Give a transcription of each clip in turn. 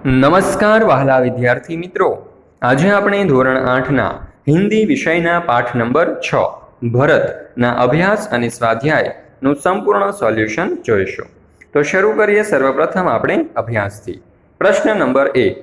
નમસ્કાર વહાલા વિદ્યાર્થી મિત્રો, આજે આપણે ધોરણ 8ના હિન્દી વિષયના પાઠ નંબર 6 ભરતના અભ્યાસ અને સ્વાધ્યાયનું સંપૂર્ણ સોલ્યુશન જોઈશું। તો શરૂ કરીએ સર્વપ્રથમ આપણે અભ્યાસથી। प्रश्न नंबर 1,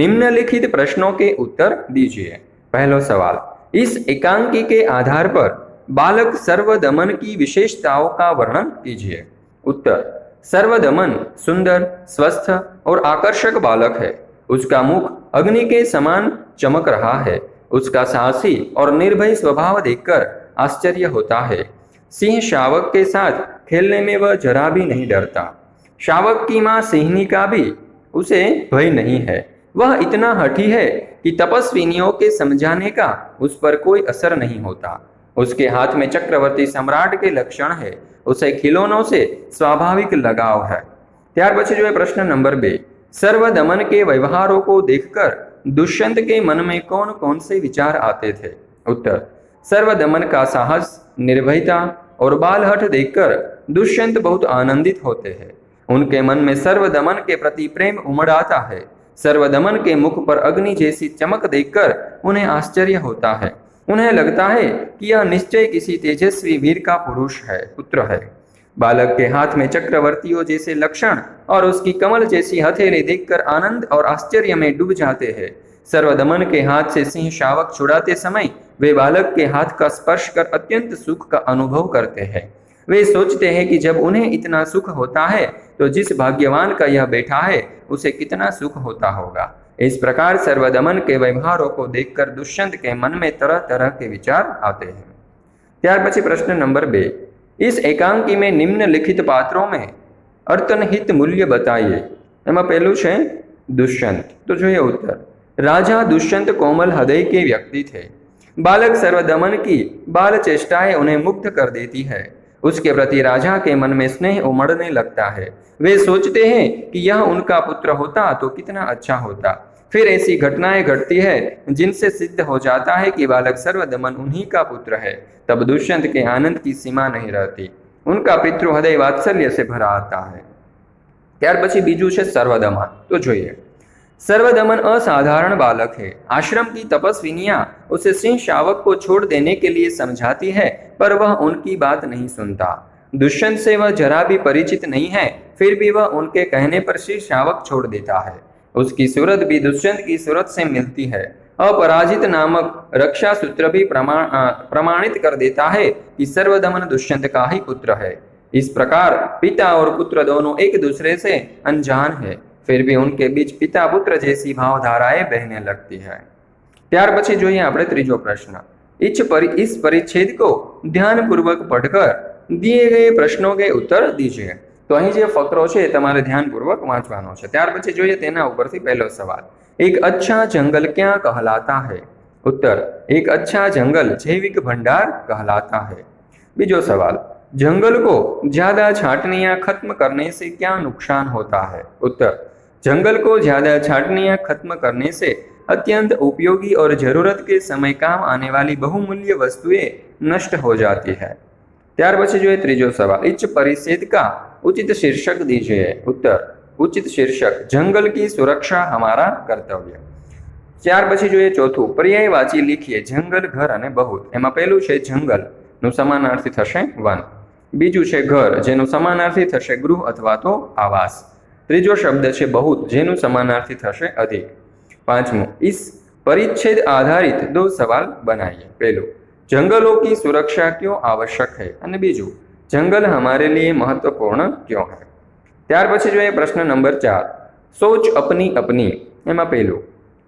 निम्नलिखित प्रश्नों के उत्तर दीजिए। पहला सवाल, इस एकांकी के आधार पर बालक सर्वदमन की विशेषताओं का वर्णन कीजिए। उत्तर, सर्वदमन सुंदर, स्वस्थ और आकर्षक बालक है। उसका मुख अग्नि के समान चमक रहा है। उसका साहसी और निर्भय स्वभाव देखकर आश्चर्य होता है। सिंह शावक के साथ खेलने में वह जरा भी नहीं डरता। शावक की माँ सिंहनी का भी उसे भय नहीं है। वह इतना हठी है कि तपस्विनियों के समझाने का उस पर कोई असर नहीं होता। उसके हाथ में चक्रवर्ती सम्राट के लक्षण है। उसे खिलौनों से स्वाभाविक लगाव है। त्यार पछी जो है प्रश्न नंबर 2, सर्वदमन के व्यवहारों को देखकर दुष्यंत के मन में कौन कौन से विचार आते थे। उत्तर, सर्वदमन का साहस, निर्भयता और बालहठ देखकर दुष्यंत बहुत आनंदित होते हैं। उनके मन में सर्वदमन के प्रति प्रेम उमड़ आता है। सर्वदमन के मुख पर अग्नि जैसी चमक देखकर उन्हें आश्चर्य होता है। उन्हें लगता है कि यह निश्चय किसी तेजस्वी वीर का पुरुष है, पुत्र है। बालक के हाथ में चक्रवर्तियों जैसे लक्षण और उसकी कमल जैसी हथेली देखकर आनंद और आश्चर्य में डूब जाते हैं। सर्वदमन के हाथ से सिंह शावक छुड़ाते समय वे बालक के हाथ का स्पर्श कर अत्यंत सुख का अनुभव करते हैं। वे सोचते हैं कि जब उन्हें इतना सुख होता है तो जिस भाग्यवान का यह बेटा है उसे कितना सुख होता होगा। इस प्रकार सर्वदमन के व्यवहारों को देखकर दुष्यंत के मन में तरह तरह के विचार आते हैं। त्यार पछी प्रश्न नंबर 2, इस एकांकी में निम्नलिखित पात्रों में अर्थनिहित मूल्य बताइए। एमा पहलू है दुष्यंत। तो જોઈએ उत्तर, राजा दुष्यंत कोमल हृदय के व्यक्ति थे। बालक सर्वदमन की बाल चेष्टाएं उन्हें मुग्ध कर देती है। उसके प्रति राजा के मन में स्नेह उमड़ने लगता है। वे सोचते हैं कि यह उनका पुत्र होता तो कितना अच्छा होता। फिर ऐसी घटनाएं घटती है जिनसे सिद्ध हो जाता है कि बालक सर्वदमन उन्हीं का पुत्र है। तब दुष्यंत के आनंद की सीमा नहीं रहती। उनका पितृ हृदय वात्सल्य से भरा आता है। त्यार पछी बीजू है सर्वदमन। तो જોઈએ, सर्वदमन असाधारण बालक है। आश्रम की तपस्विनियां उसे सिंह शावक को छोड़ देने के लिए समझाती है, पर वह उनकी बात नहीं सुनता। दुष्यंत से वह जरा भी परिचित नहीं है, फिर भी वह उनके कहने पर सिंह शावक छोड़ देता है। उसकी सूरत भी दुष्यंत की सूरत से मिलती है। अपराजित नामक रक्षा सूत्र भी प्रमाणित कर देता है कि सर्वदमन दुष्यंत का ही पुत्र है। इस प्रकार पिता और पुत्र दोनों एक दूसरे से अनजान है, फिर भी उनके बीच पिता पुत्र जैसी भावधाराएं बहने लगती है। त्यार पछी જોઈએ આપણે ત્રીજો प्रश्न, इस परिच्छेद को ध्यानपूर्वक पढ़कर दिए गए प्रश्नों के उत्तर दीजिए। तो અહીં જે ફકરો છે તમારે ધ્યાનપૂર્વક વાંચવાનો છે। ત્યાર પછી જોઈએ તેના ઉપરથી પહેલો સવાલ, एक अच्छा जंगल क्या कहलाता है। उत्तर, एक अच्छा जंगल जैविक भंडार कहलाता है। बीजो सवाल, जंगल को ज्यादा छाटनियां खत्म करने से क्या नुकसान होता है। उत्तर, जंगल को ज्यादा छाटनियां खत्म करने से अत्यंत उपयोगी और जरूरत के समय काम आने वाली बहुमूल्य वस्तुएं नष्ट हो जाती है। त्यार पछी जो त्रीजो सवाल, इस परिच्छेद का उचित शीर्षक दीजिए। उत्तर, उचित शीर्षक जंगल की सुरक्षा हमारा कर्तव्य। त्यार पछी जो चौथुं, पर्यायवाची लिखिए जंगल, घर अने बहुत। एमां पहेलुं छे जंगल नुं समानार्थी थशे वन। बीजू छे घर जेनुं समानार्थी थशे गृह अथवा तो आवास। त्रीजो शब्द छे बहुत जेनुं समानार्थी थशे अधिक। पांचमું, इस परिच्छेद आधारित 2 सवाल बनाइए। पहलू, जंगलों की सुरक्षा क्यों आवश्यक है, अने बीजू, जंगल हमारे लिए महत्वपूर्ण क्यों है। त्यार पछी जो प्रश्न नंबर 4, सोच अपनी अपनी। एमां पहेलू,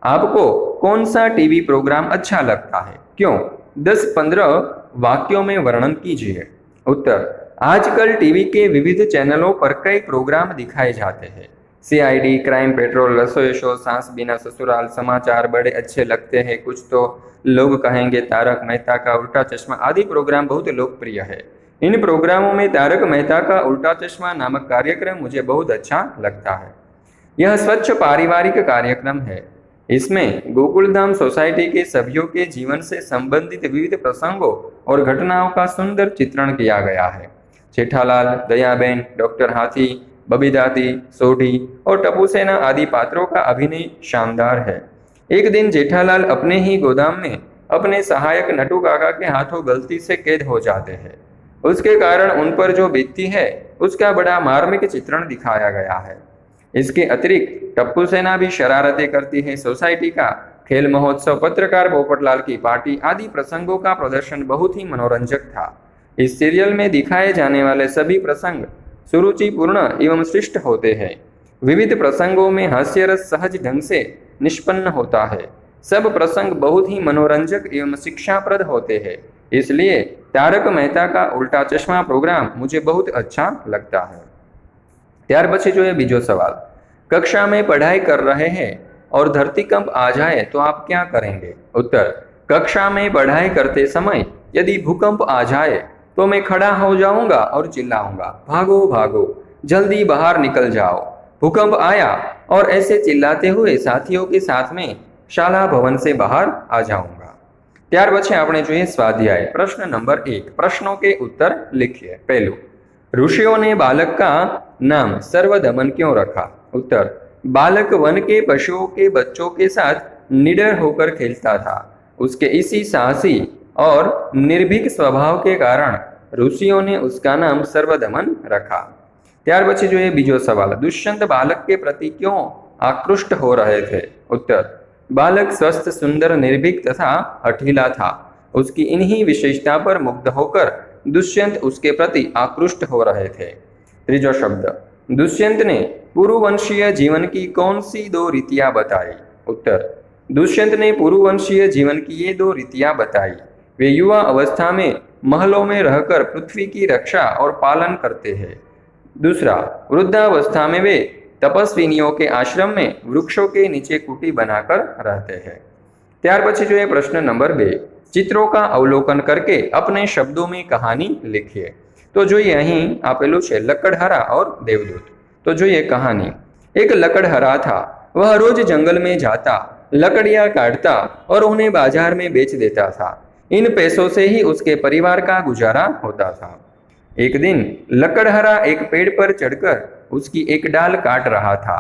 आपको कौन सा टीवी प्रोग्राम अच्छा लगता है, क्यों। 10-15 वाक्यों में वर्णन कीजिए। उत्तर, आजकल टीवी के विविध चैनलों पर कई प्रोग्राम दिखाए जाते हैं। सीआईडी, क्राइम पेट्रोल, रसोई शो, सास बिना ससुराल, समाचार बड़े अच्छे लगते हैं, कुछ तो लोग कहेंगे, तारक मेहता का उल्टा चश्मा आदि प्रोग्राम बहुत लोकप्रिय है। इन प्रोग्रामों में तारक मेहता का उल्टा चश्मा नामक कार्यक्रम मुझे बहुत अच्छा लगता है। यह स्वच्छ पारिवारिक कार्यक्रम है। इसमें गोकुलधाम सोसाइटी के सभ्यों के जीवन से संबंधित विविध प्रसंगों और घटनाओं का सुंदर चित्रण किया गया है। जेठालाल, दयाबेन, डॉक्टर हाथी, बबीदाती, सोढ़ी और टपूसेना आदि पात्रों का अभिनय शानदार है। एक दिन जेठालाल अपने ही गोदाम में अपने सहायक नटू काका के हाथों गलती से कैद हो जाते हैं। उसके कारण उन पर जो बीतती है उसका बड़ा मार्मिक चित्रण दिखाया गया है। इसके अतिरिक्त टप्पू सेना भी शरारतें करती है। सोसाइटी का खेल महोत्सव, पत्रकार पोपटलाल की पार्टी आदि प्रसंगों का प्रदर्शन बहुत ही मनोरंजक था। इस सीरियल में दिखाए जाने वाले सभी प्रसंग सुरुचिपूर्ण एवं शिष्ट होते हैं। विविध प्रसंगों में हास्यरस सहज ढंग से निष्पन्न होता है। सब प्रसंग बहुत ही मनोरंजक एवं शिक्षाप्रद होते हैं। इसलिए तारक मेहता का उल्टा चश्मा प्रोग्राम मुझे बहुत अच्छा लगता है। ત્યાર પછી જોઈએ બીજો સવાલ। कक्षा में पढ़ाई कर रहे हैं और धरतीकंप आ जाए तो आप क्या करेंगे? उत्तर, कक्षा में पढ़ाई करते समय यदि भूकंप आ जाए तो मैं खड़ा हो जाऊंगा और चिल्लाऊंगा, भागो भागो, जल्दी बाहर निकल जाओ। भूकंप आया और ऐसे चिल्लाते हुए साथियों के साथ में शाला भवन से बाहर आ जाऊंगा। ત્યાર પછી આપણે જોઈએ સ્વાધ્યાય। प्रश्न नंबर 1, प्रश्नों के उत्तर लिखिए। पहलू, ऋषियों ने बालक का नाम सर्वदमन क्यों रखा? उत्तर, बालक वन के पशुओं के बच्चों के साथ निडर होकर खेलता था। उसके इसी साहसी और निर्भीक स्वभाव के कारण ऋषियों ने उसका नाम सर्वदमन रखा। ત્યાર પછી જોઈએ બીજો સવાલ। दुष्यंत बालक के प्रति क्यों आकृष्ट हो रहे थे? उत्तर, बालक स्वस्थ, सुंदर, निर्भीक तथा हठीला था। उसकी इन्हीं विशेषता पर मुग्ध होकर दुष्यंत उसके प्रति आकृष्ट हो रहे थे। त्रीजो शब्द, दुष्यंत ने पुरुवंशीय जीवन की कौन सी 2 रीतियां बताई? उत्तर, दुष्यंत ने पुरुवंशीय जीवन की ये 2 रीतियां बताई। वे युवा अवस्था में महलों में रहकर पृथ्वी की रक्षा और पालन करते हैं। दूसरा, वृद्धावस्था में वे तपस्विनियों के आश्रम में वृक्षों के नीचे कुटी बनाकर रहते हैं। ત્યાર પછી જોઈએ પ્રશ્ન નંબર 2, चित्रों का अवलोकन करके अपने शब्दों में कहानी लिखिए। तो જોઈએ અહીં આપેલું છે लकड़हरा और देवदूत। तो જોઈએ कहानी। एक लकड़हरा था। वह रोज जंगल में जाता, लकड़ियां काटता और उन्हें बाजार में बेच देता था। इन पैसों से ही उसके परिवार का गुजारा होता था। एक दिन लकड़हरा एक पेड़ पर चढ़कर उसकी एक डाल काट रहा था।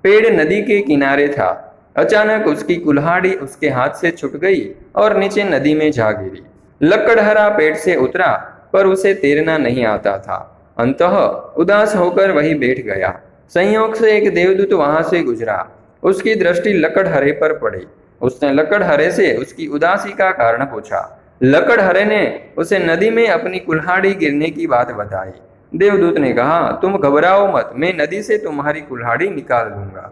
पेड़ नदी के किनारे था। अचानक उसकी कुल्हाड़ी उसके हाथ से छूट गई और नीचे नदी में जा गिरी। लकड़हरा पेड़ से उतरा पर उसे तैरना नहीं आता था। अंततः उदास होकर वही बैठ गया। संयोग से एक देवदूत वहां से गुजरा। उसकी दृष्टि लकड़हरे पर पड़ी। उसने लकड़हरे से उसकी उदासी का कारण पूछा। लकड़हरे ने उसे नदी में अपनी कुल्हाड़ी गिरने की बात बताई। देवदूत ने कहा, तुम घबराओ मत, मैं नदी से तुम्हारी कुल्हाड़ी निकाल दूंगा।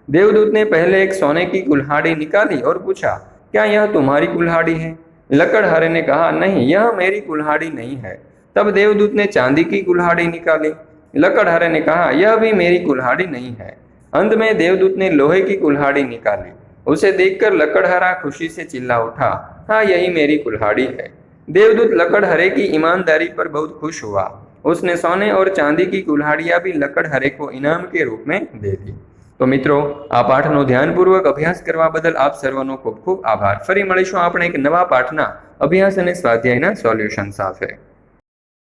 देवदूत ने पहले एक सोने की कुल्हाड़ी निकाली और पूछा, क्या यह तुम्हारी कुल्हाड़ी है? लकड़हरे ने कहा, नहीं, यह मेरी कुल्हाड़ी नहीं है। तब देवदूत ने चांदी की कुल्हाड़ी निकाली। लकड़हरे ने कहा, यह भी मेरी कुल्हाड़ी नहीं है। अंत में देवदूत ने लोहे की कुल्हाड़ी निकाली। उसे देखकर लकड़हरा खुशी से चिल्ला उठा, हाँ, यही मेरी कुल्हाड़ी है। देवदूत लकड़हरे की ईमानदारी पर बहुत खुश हुआ। उसने सोने और चांदी की कुल्हाड़ियां भी लकड़हरे को इनाम के रूप में दे दी। तो मित्रों, आ पाठनो ध्यानपूर्वक अभ्यास करवा बदल आप सर्वनो खूब खूब आभार। फरी मळीशुं આપણે એક નવા પાઠના અભ્યાસ અને સ્વાધ્યાયના સોલ્યુશન સાથે।